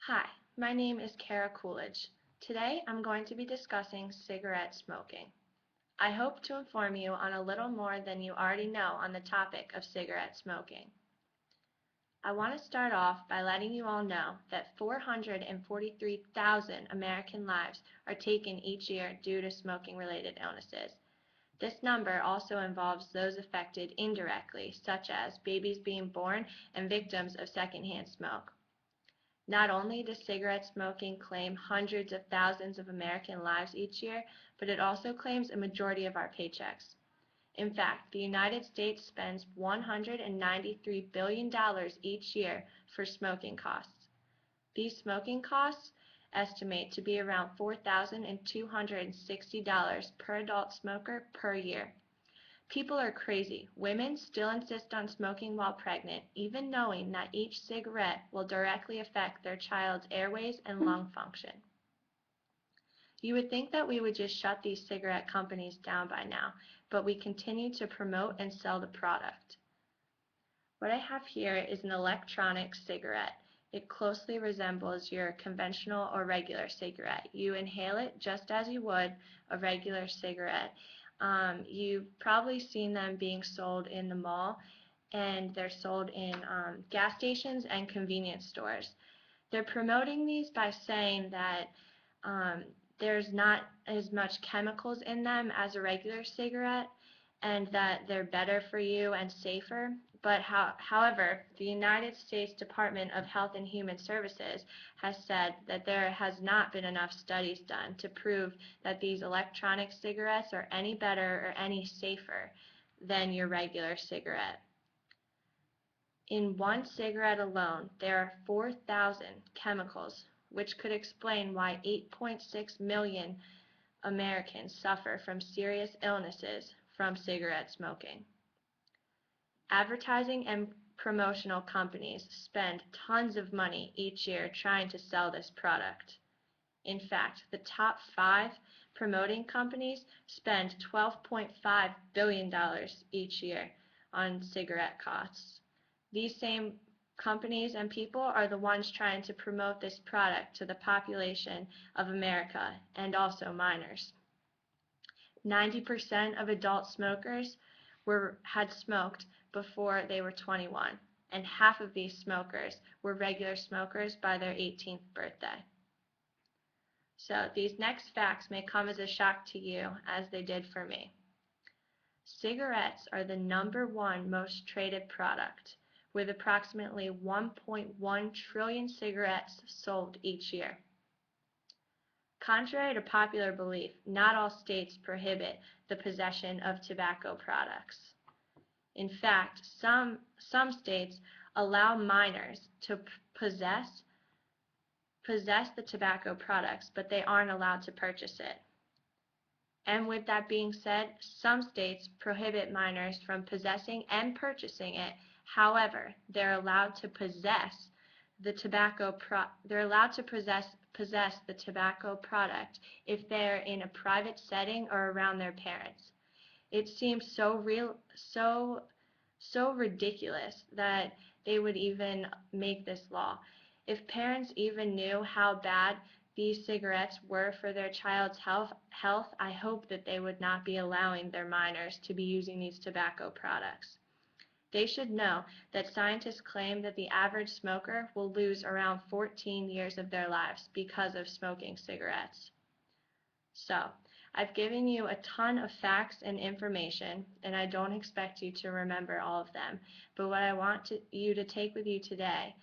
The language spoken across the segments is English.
Hi, my name is Kara Coolidge. Today I'm going to be discussing cigarette smoking. I hope to inform you on a little more than you already know on the topic of cigarette smoking. I want to start off by letting you all know that 443,000 American lives are taken each year due to smoking-related illnesses. This number also involves those affected indirectly, such as babies being born and victims of secondhand smoke. Not only does cigarette smoking claim hundreds of thousands of American lives each year, but it also claims a majority of our paychecks. In fact, the United States spends $193 billion each year for smoking costs. These smoking costs estimate to be around $4,260 per adult smoker per year. People are crazy. Women still insist on smoking while pregnant, even knowing that each cigarette will directly affect their child's airways and lung function. You would think that we would just shut these cigarette companies down by now, but we continue to promote and sell the product. What I have here is an electronic cigarette. It closely resembles your conventional or regular cigarette. You inhale it just as you would a regular cigarette. You've probably seen them being sold in the mall, and they're sold in gas stations and convenience stores. They're promoting these by saying that there's not as much chemicals in them as a regular cigarette, and that they're better for you and safer. But however, the United States Department of Health and Human Services has said that there has not been enough studies done to prove that these electronic cigarettes are any better or any safer than your regular cigarette. In one cigarette alone, there are 4,000 chemicals, which could explain why 8.6 million Americans suffer from serious illnesses from cigarette smoking. Advertising and promotional companies spend tons of money each year trying to sell this product. In fact, the top 5 promoting companies spend $12.5 billion each year on cigarette costs. These same companies and people are the ones trying to promote this product to the population of America and also minors. 90% of adult smokers had smoked before they were 21, and half of these smokers were regular smokers by their 18th birthday. So these next facts may come as a shock to you, as they did for me. Cigarettes are the #1 most traded product, with approximately 1.1 trillion cigarettes sold each year. Contrary to popular belief, not all states prohibit the possession of tobacco products. In fact, some states allow minors to possess the tobacco products, but they aren't allowed to purchase it. And with that being said, some states prohibit minors from possessing and purchasing it. However, they're allowed to possess the tobacco the tobacco product if they're in a private setting or around their parents. It seems so ridiculous that they would even make this law. If parents even knew how bad these cigarettes were for their child's health, I hope that they would not be allowing their minors to be using these tobacco products. They should know that scientists claim that the average smoker will lose around 14 years of their lives because of smoking cigarettes. So, I've given you a ton of facts and information, and I don't expect you to remember all of them, but what I want you to take with you today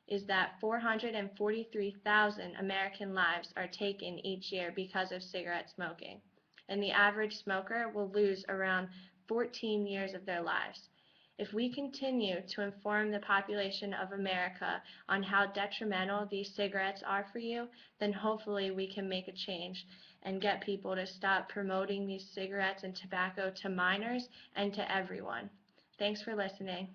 is that 443,000 American lives are taken each year because of cigarette smoking, and the average smoker will lose around 14 years of their lives. If we continue to inform the population of America on how detrimental these cigarettes are for you, then hopefully we can make a change and get people to stop promoting these cigarettes and tobacco to minors and to everyone. Thanks for listening.